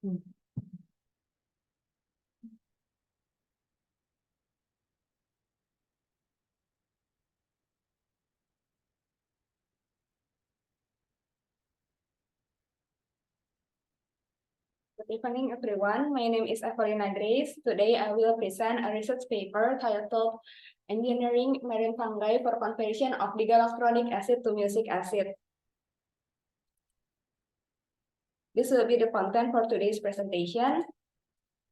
Good evening, everyone. My name is Evelina Grace. Today, I will present a research paper titled Engineering Marine Fungi for Conversion of Digalactonic Acid to Mucic Acid. This will be the content for today's presentation.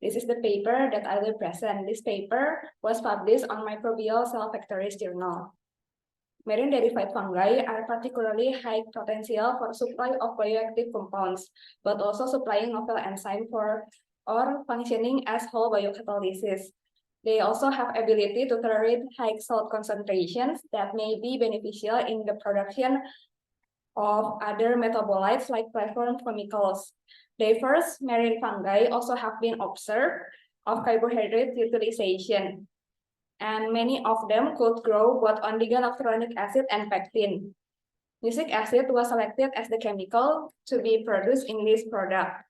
This is the paper that I will present. This paper was published on Microbial Cell Factories Journal. Marine-derived fungi are particularly high potential for supply of bioactive compounds, but also supplying novel enzyme for or functioning as whole biocatalysis. They also have ability to tolerate high salt concentrations that may be beneficial in the production of other metabolites like platform chemicals. Diverse marine fungi also have been observed of carbohydrate utilization, and many of them could grow both on digalactonic acid and pectin. Mucic acid was selected as the chemical to be produced in this product.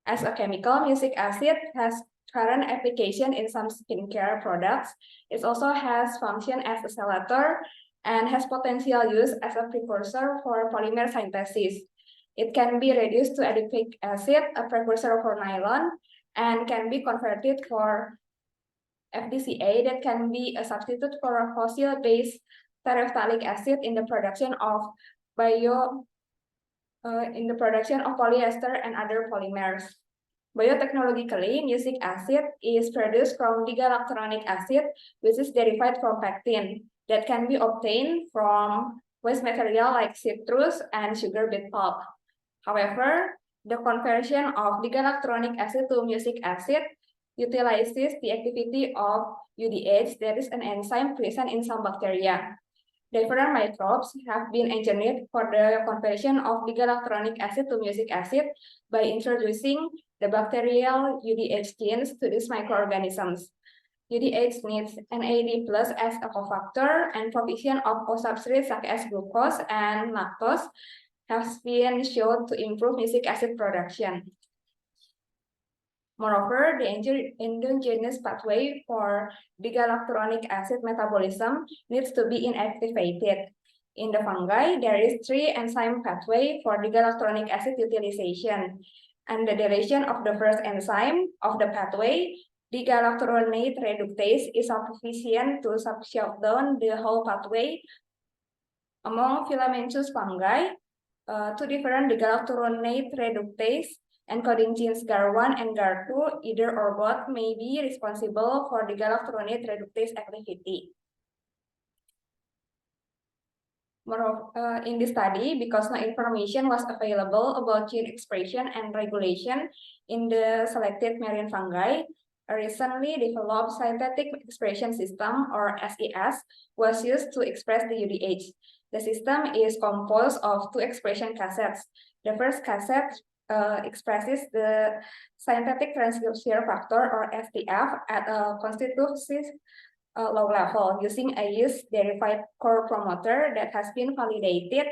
As a chemical, mucic acid has current application in some skincare products. It also has function as a chelator and has potential use as a precursor for polymer synthesis. It can be reduced to adipic acid, a precursor for nylon, and can be converted for FDCA that can be a substitute for a fossil-based terephthalic acid in the production of polyester and other polymers. Biotechnologically, mucic acid is produced from digalactonic acid, which is derived from pectin, that can be obtained from waste material like citrus and sugar beet pulp. However, the conversion of digalactonic acid to mucic acid utilizes the activity of UDH, that is an enzyme present in some bacteria. Different microbes have been engineered for the conversion of digalactonic acid to mucic acid by introducing the bacterial UDH genes to these microorganisms. UDH needs NAD+ as a cofactor, and provision of co-substrates such as glucose and lactose has been shown to improve mucic acid production. Moreover, the endogenous pathway for digalactonic acid metabolism needs to be inactivated. In the fungi, there is 3 enzyme pathway for digalactonic acid utilization, and the deletion of the first enzyme of the pathway, digalacturonate reductase, is sufficient to shut down the whole pathway. Among filamentous fungi, 2 different digalacturonate reductase encoding genes GAR1 and GAR2, either or both, may be responsible for digalacturonate reductase activity. Moreover, in this study, because no information was available about gene expression and regulation in the selected marine fungi, a recently developed synthetic expression system, or SES, was used to express the UDH. The system is composed of 2 expression cassettes. The first cassette expresses the synthetic transcription factor, or STF, at a constitutive low level using a yeast-derived core promoter that has been validated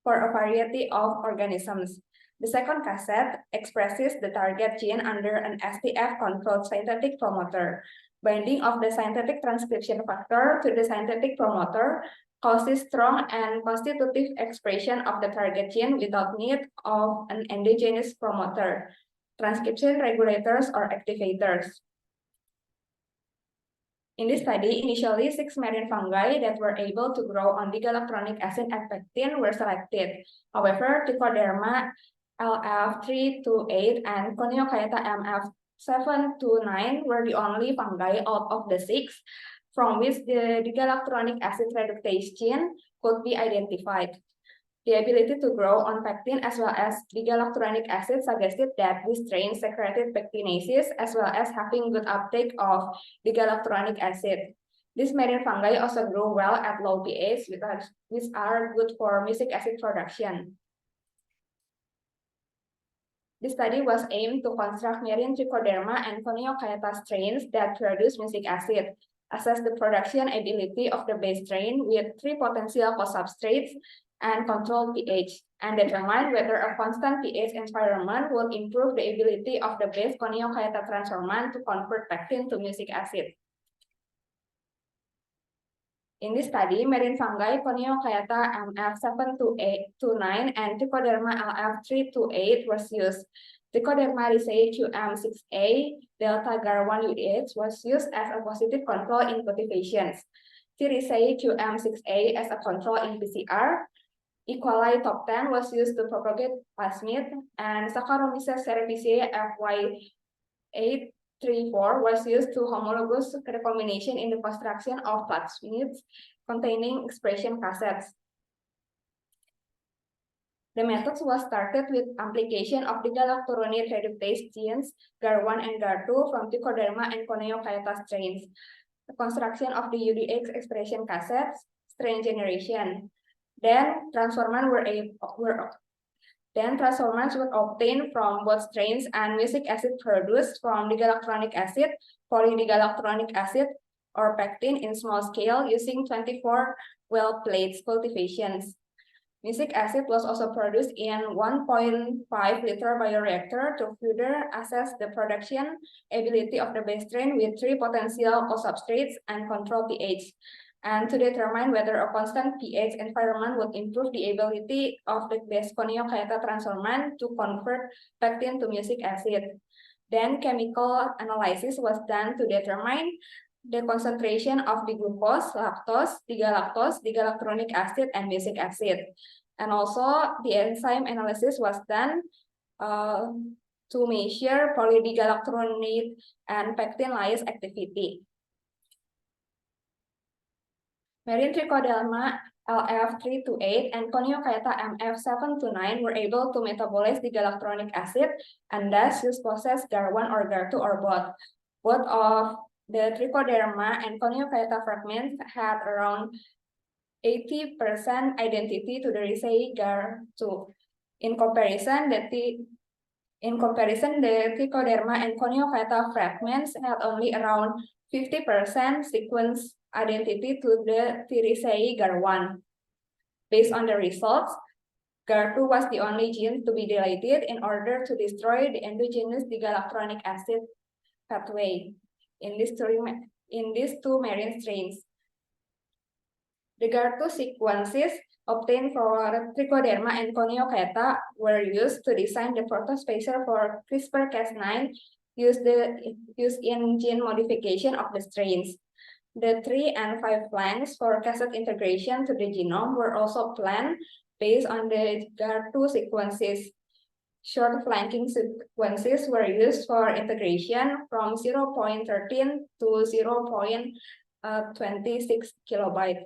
for a variety of organisms. The second cassette expresses the target gene under an STF-controlled synthetic promoter. Binding of the synthetic transcription factor to the synthetic promoter causes strong and constitutive expression of the target gene without need of an endogenous promoter, transcription regulators, or activators. In this study, initially 6 marine fungi that were able to grow on digalactonic acid and pectin were selected. However, Trichoderma LF328 and Coniochaeta MF729 were the only fungi out of the 6 from which the digalactonic acid reductase gene could be identified. The ability to grow on pectin as well as digalactonic acid suggested that these strains secreted pectinases as well as having good uptake of digalactonic acid. These marine fungi also grow well at low pH, which are good for mucic acid production. This study was aimed to construct marine Trichoderma and Coniochaeta strains that produce mucic acid, assess the production ability of the base strain with 3 potential co-substrates and control pH, and determine whether a constant pH environment will improve the ability of the base Coniochaeta transformant to convert pectin to mucic acid. In this study, marine fungi Coniochaeta MF72829 and Trichoderma LF328 was used. Trichoderma rizae QM6A delta GAR1 UDH was used as a positive control in cultivations. Rizae QM6A as a control in PCR. E. coli top 10 was used to propagate plasmid, and Saccharomyces cerevisiae FY834 was used to homologous recombination in the construction of plasmids containing expression cassettes. The methods was started with application of the galacturonate reductase genes GAR1 and GAR2 from Trichoderma and Coniochaeta strains. The construction of the UDX expression cassettes, strain generation. Then transformants were obtained from both strains and mucic acid produced from digalactronic acid, polydigalactronic acid, or pectin in small scale using 24 well plates cultivations. Mucic acid was also produced in 1.5 liter bioreactor to further assess the production ability of the base strain with 3 potential co-substrates and control pH, and to determine whether a constant pH environment would improve the ability of the base Coniochaeta transformant to convert pectin to mucic acid. Then chemical analysis was done to determine the concentration of the glucose, lactose, digalactronic acid, and mucic acid. And also the enzyme analysis was done to measure polydigalactronate and pectin lyase activity. Marine Trichoderma LF328 and Coniochaeta MF729 were able to metabolize digalactronic acid and thus use possess GAR1 or GAR2 or both. Both of the Trichoderma and Coniochaeta fragments had around 80% identity to the rizae GAR2. In comparison, the Trichoderma and Coniochaeta fragments had only around 50% sequence identity to the rizae GAR1. Based on the results, GAR2 was the only gene to be deleted in order to destroy the endogenous digalactronic acid pathway in these two marine strains. The GAR2 sequences obtained for Trichoderma and Coniochaeta were used to design the protospacer for CRISPR-Cas9 used in gene modification of the strains. The 3 and 5 flanks for cassette integration to the genome were also planned based on the GAR2 sequences. Short flanking sequences were used for integration from 0.13 to 0.26 kilobyte.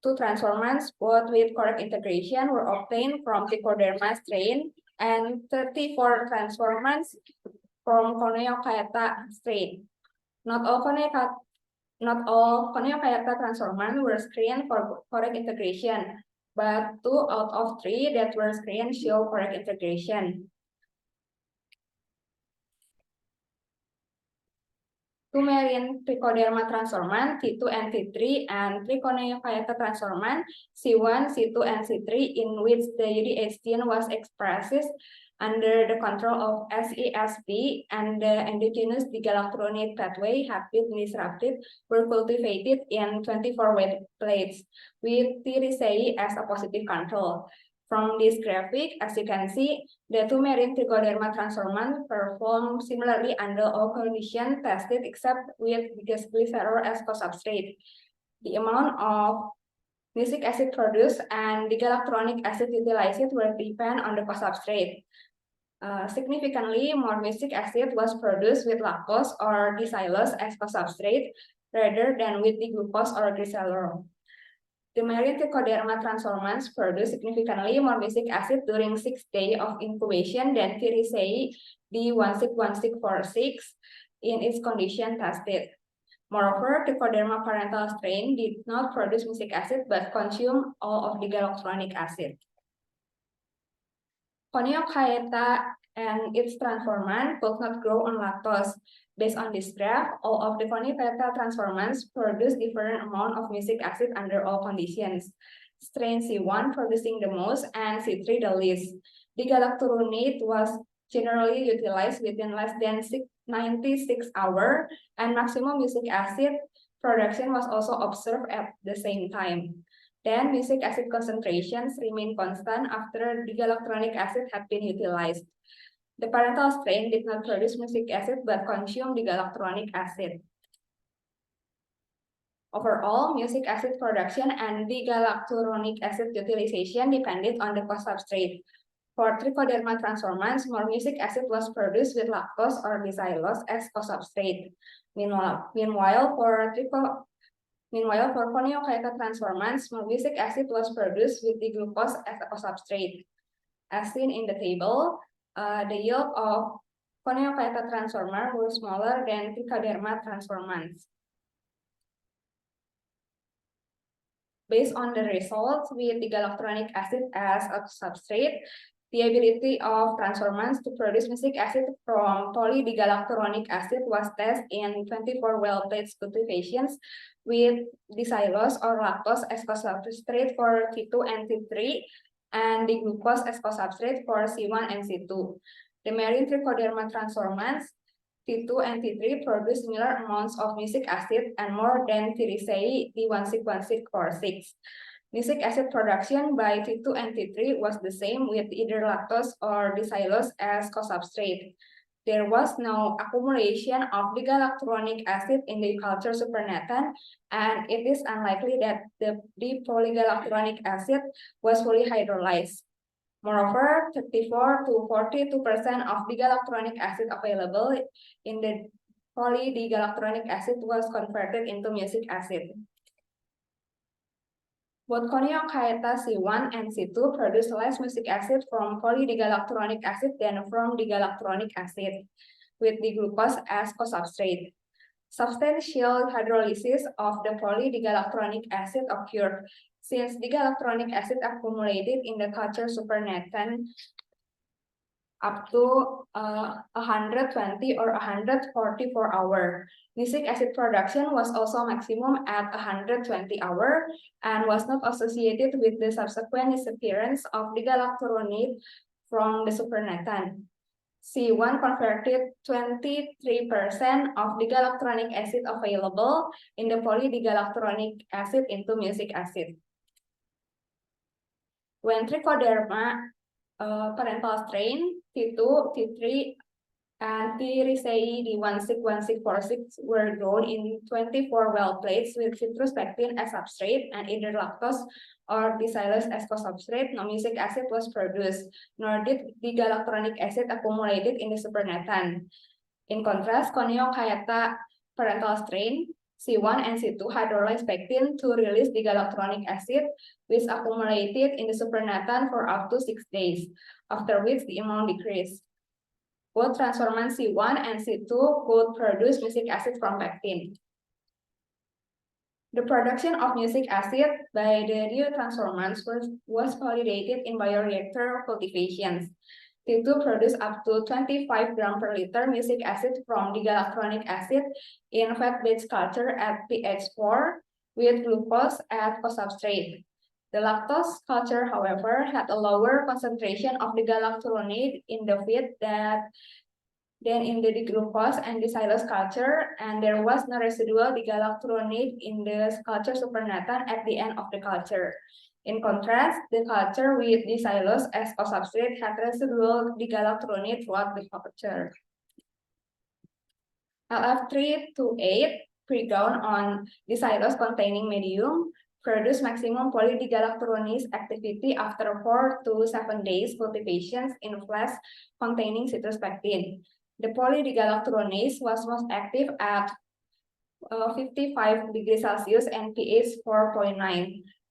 2 transformants, both with correct integration, were obtained from Trichoderma strain, and 34 transformants from Coniochaeta strain. Not all Coniochaeta transformants were screened for correct integration, but 2 out of 3 that were screened show correct integration. 2 marine Trichoderma transformant, T2 and T3, and 3 Coniochaeta transformant, C1, C2, and C3, in which the UDH gene was expressed under the control of SESP and the endogenous digalactronate pathway had been disrupted, were cultivated in 24 wet plates with T. rizae as a positive control. From this graphic, as you can see, the 2 marine Trichoderma transformants perform similarly under all conditions tested except with glycerol as co-substrate. The amount of mucic acid produced and digalactronic acid utilized will depend on the co-substrate. Significantly, more mucic acid was produced with lactose or xylose as co-substrate rather than with the glucose or glycerol. The marine Trichoderma transformants produce significantly more mucic acid during 6 days of incubation than T. rizae D161646 in its condition tested. Moreover, Trichoderma parental strain did not produce mucic acid but consumed all of the digalactronic acid. Coniochaeta and its transformant could not grow on lactose. Based on this graph, all of the Coniochaeta transformants produce different amount of mucic acid under all conditions. strain C1 producing the most and C3 the least. Digalacturonate was generally utilized within less than 96 hours, and maximum music acid production was also observed at the same time. Then music acid concentrations remain constant after digalacturonic acid had been utilized. The parental strain did not produce music acid but consumed digalacturonic acid. Overall, music acid production and digalacturonic acid utilization depended on the co-substrate. For trichoderma transformans, more music acid was produced with lactose or dixylose as co-substrate. Meanwhile, for Coniochaeta transformans, more music acid was produced with D-glucose as a co-substrate. As seen in the table, the yield of Coniochaeta transformer were smaller than trichoderma transformans. Based on the results with digalacturonic acid as a substrate, the ability of transformants to produce music acid from polydigalacturonic acid was tested in 24 well-plated cultivations with dixylose or lactose as co-substrate for T2 and T3 and the glucose as co-substrate for C1 and C2. The marine trichoderma transformants T2 and T3 produce similar amounts of music acid and more than Thyrisei D16146. Music acid production by T2 and T3 was the same with either lactose or dixylose as co-substrate. There was no accumulation of digalacturonic acid in the culture supernatant, and it is unlikely that the polygalacturonic acid was fully hydrolyzed. Moreover, 34 to 42% of digalacturonic acid available in the polydigalacturonic acid was converted into music acid. Both Coniochaeta C1 and C2 produce less music acid from polydigalacturonic acid than from digalacturonic acid, with the glucose as co-substrate. Substantial hydrolysis of the polydigalacturonic acid occurred since digalacturonic acid accumulated in the culture supernatant up to 120 or 144 hours. Music acid production was also maximum at 120 hours and was not associated with the subsequent disappearance of digalacturonate from the supernatant. C1 converted 23% of digalacturonic acid available in the polydigalacturonic acid into music acid. When trichoderma parental strain T2, T3, and Thyrisei D16146 were grown in 24 well plates with citrus pectin as substrate and either lactose or dixylose as co-substrate. No music acid was produced, nor did digalacturonic acid accumulated in the supernatant. In contrast, Coniochaeta parental strain C1 and C2 hydrolyzed pectin to release digalacturonic acid, which accumulated in the supernatant for up to 6 days, after which the amount decreased. Both transformants C1 and C2 could produce music acid from pectin. The production of music acid by the new transformants was validated in bioreactor cultivations. T2 produced up to 25 grams per liter music acid from digalacturonic acid in fat bed culture at pH 4 with glucose as co-substrate. The lactose culture, however, had a lower concentration of digalacturonate in the feed than in the glucose and dixylose culture, and there was no residual digalacturonate in the culture supernatant at the end of the culture. In contrast, the culture with dixylose as co-substrate had residual digalacturonate throughout the culture. LF328 pre-ground on dixylose containing medium produce maximum polydigalacturonase activity after 4 to 7 days cultivations in flask containing citrus pectin. The polydigalacturonase was most active at 55 degrees Celsius and pH 4.9.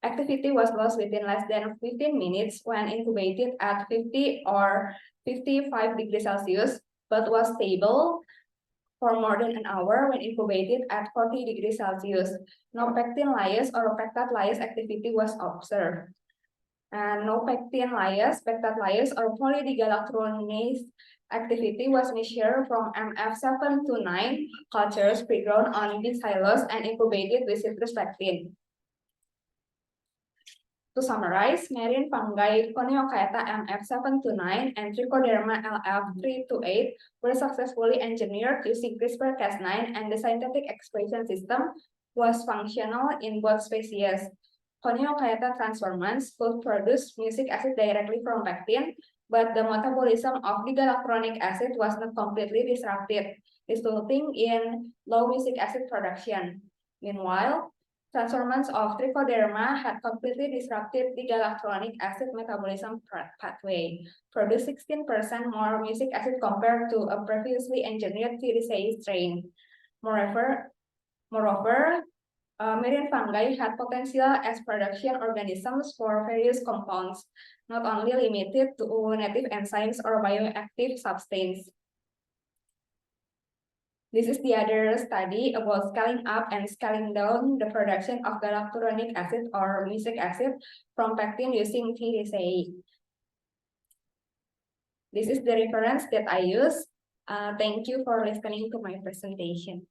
Activity was lost within less than 15 minutes when incubated at 50 or 55 degrees Celsius, but was stable for more than an hour when incubated at 40 degrees Celsius. No pectin lyase or pectate lyase activity was observed. And no pectin lyase, pectate lyase, or polydigalacturonase activity was measured from MF7 to 9 cultures pre-grown on dixylose and incubated with citrus pectin. To summarize, marine fungi Coniochaeta MF729 and Trichoderma LF328 were successfully engineered using CRISPR-Cas9, and the scientific expression system was functional in both species. Coniochaeta transformants could produce mucic acid directly from pectin, but the metabolism of the galacturonic acid was not completely disrupted, resulting in low mucic acid production. Meanwhile, transformants of Trichoderma had completely disrupted the galacturonic acid metabolism pathway, produced 16% more mucic acid compared to a previously engineered Viridaceae strain. Moreover, marine fungi had potential as production organisms for various compounds, not only limited to native enzymes or bioactive substances. This is the other study about scaling up and scaling down the production of galacturonic acid or mucic acid from pectin using Viridaceae. This is the reference that I use. Thank you for listening to my presentation.